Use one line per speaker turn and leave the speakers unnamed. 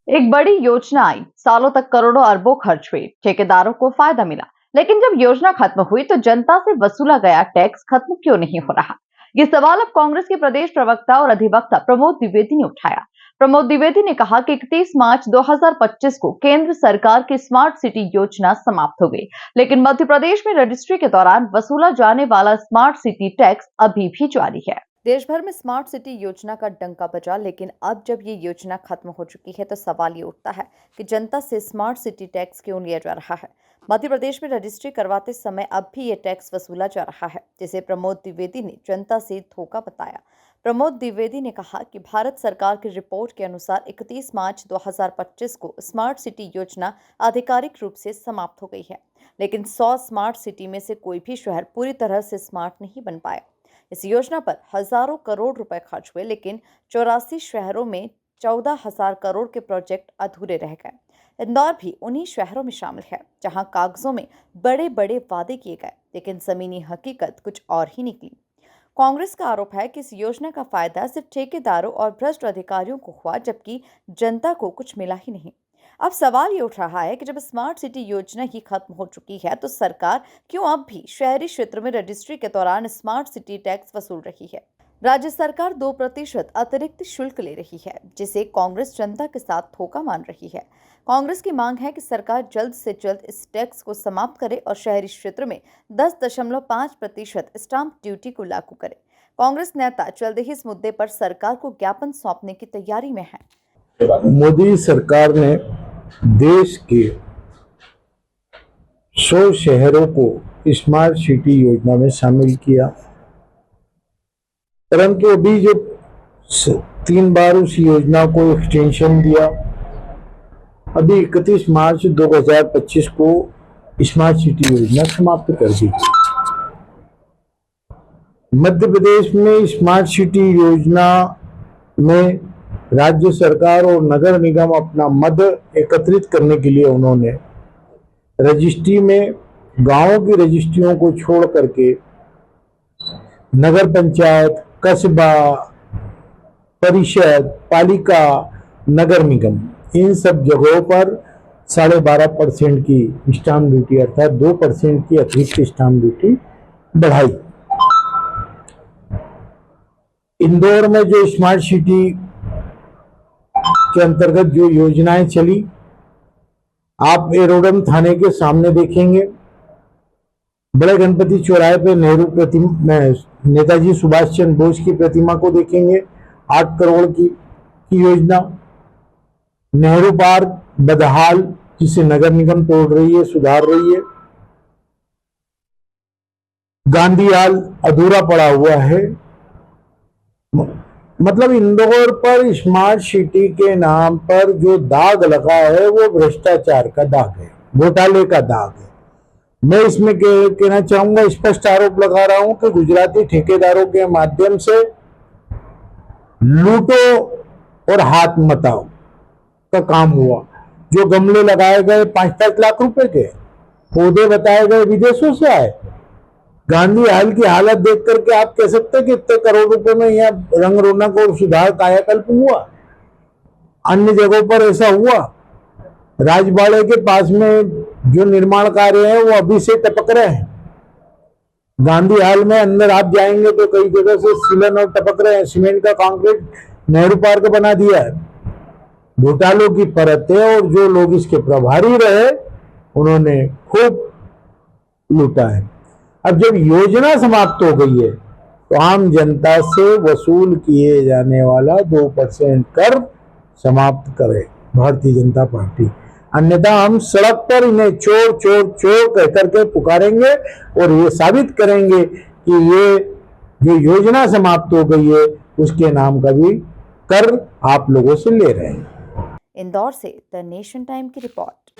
एक बड़ी योजना आई, सालों तक करोड़ों अरबों खर्च हुए, ठेकेदारों को फायदा मिला। लेकिन जब योजना खत्म हुई तो जनता से वसूला गया टैक्स खत्म क्यों नहीं हो रहा? ये सवाल अब कांग्रेस के प्रदेश प्रवक्ता और अधिवक्ता प्रमोद द्विवेदी ने उठाया। प्रमोद द्विवेदी ने कहा कि 31 मार्च 2025 को केंद्र सरकार की स्मार्ट सिटी योजना समाप्त हो गई, लेकिन मध्य प्रदेश में रजिस्ट्री के दौरान वसूला जाने वाला स्मार्ट सिटी टैक्स अभी भी जारी है। देश भर में स्मार्ट सिटी योजना का डंका बजा, लेकिन अब जब ये योजना खत्म हो चुकी है तो सवाल ये उठता है कि जनता से स्मार्ट सिटी टैक्स क्यों लिया जा रहा है। मध्य प्रदेश में रजिस्ट्री करवाते समय अब भी ये टैक्स वसूला जा रहा है, जिसे प्रमोद द्विवेदी ने जनता से धोखा बताया। प्रमोद द्विवेदी ने कहा कि भारत सरकार की रिपोर्ट के अनुसार 31 मार्च 2025 को स्मार्ट सिटी योजना आधिकारिक रूप से समाप्त हो गई है, लेकिन 100 स्मार्ट सिटी में से कोई भी शहर पूरी तरह से स्मार्ट नहीं बन पाया। इस योजना पर हजारों करोड़ रुपए खर्च हुए, लेकिन 84 शहरों में 14,000 करोड़ के प्रोजेक्ट अधूरे रह गए। इंदौर भी उन्हीं शहरों में शामिल है जहां कागजों में बड़े बड़े वादे किए गए, लेकिन जमीनी हकीकत कुछ और ही निकली। कांग्रेस का आरोप है कि इस योजना का फायदा सिर्फ ठेकेदारों और भ्रष्ट अधिकारियों को हुआ, जबकि जनता को कुछ मिला ही नहीं। अब सवाल ये उठ रहा है कि जब स्मार्ट सिटी योजना ही खत्म हो चुकी है तो सरकार क्यों अब भी शहरी क्षेत्र में रजिस्ट्री के दौरान स्मार्ट सिटी टैक्स वसूल रही है। राज्य सरकार 2% अतिरिक्त शुल्क ले रही है, जिसे कांग्रेस जनता के साथ धोखा मान रही है। कांग्रेस की मांग है कि सरकार जल्द से जल्द इस टैक्स को समाप्त करे और शहरी क्षेत्र में 10.5% स्टाम्प ड्यूटी को लागू करे। कांग्रेस नेता जल्द ही इस मुद्दे पर सरकार को ज्ञापन सौंपने की तैयारी में है।
मोदी सरकार ने देश के 100 शहरों को स्मार्ट सिटी योजना में शामिल किया, परंतु अभी जो 3 बार उस योजना को एक्सटेंशन दिया, अभी 31 मार्च 2025 को स्मार्ट सिटी योजना समाप्त कर दी। मध्य प्रदेश में स्मार्ट सिटी योजना में राज्य सरकार और नगर निगम अपना मद एकत्रित करने के लिए उन्होंने रजिस्ट्री में गांवों की रजिस्ट्रियों को छोड़ करके नगर पंचायत, कस्बा, परिषद, पालिका, नगर निगम, इन सब जगहों पर 12.5% की स्टाम्प ड्यूटी अर्थात 2% की अतिरिक्त स्टाम्प ड्यूटी बढ़ाई। इंदौर में जो स्मार्ट सिटी के अंतर्गत जो योजनाएं चली, आप एरोडम थाने के सामने देखेंगे, बड़े गणपति चौराहे पे नेहरू प्रतिमा, नेताजी सुभाष चंद्र बोस की प्रतिमा को देखेंगे, 8 करोड़ की योजना। नेहरू पार्क बदहाल, जिसे नगर निगम तोड़ रही है, सुधार रही है। गांधी हाल अधूरा पड़ा हुआ है। मतलब इंदौर पर स्मार्ट सिटी के नाम पर जो दाग लगा है वो भ्रष्टाचार का दाग है, घोटाले का दाग है। मैं इसमें कहना चाहूंगा, स्पष्ट आरोप लगा रहा हूं कि गुजराती ठेकेदारों के माध्यम से लूटो और हाथ मताओ का काम हुआ। जो गमले लगाए गए 5-5 लाख रुपए के, पौधे बताए गए विदेशों से आए। गांधी हाल की हालत देख करके आप कह सकते हैं कि इतने करोड़ रुपए में यह रंग रौनक और सुधार कायाकल्प हुआ। अन्य जगहों पर ऐसा हुआ। राजवाड़े के पास में जो निर्माण कार्य है वो अभी से टपक रहे हैं। गांधी हाल में अंदर आप जाएंगे तो कई जगह से सीलन और टपक रहे हैं। सीमेंट का कंक्रीट नेहरू पार्क बना दिया है। घोटालों की परत है और जो लोग इसके प्रभारी रहे उन्होंने खूब लूटा है। अब जब योजना समाप्त हो गई है तो आम जनता से वसूल किए जाने वाला 2% कर समाप्त करे भारतीय जनता पार्टी, अन्यथा हम सड़क पर इन्हें चोर चोर चोर कह करके पुकारेंगे और ये साबित करेंगे कि ये जो योजना समाप्त हो गई है उसके नाम का भी कर आप लोगों से ले रहे हैं।
इंदौर से द नेशन टाइम की रिपोर्ट।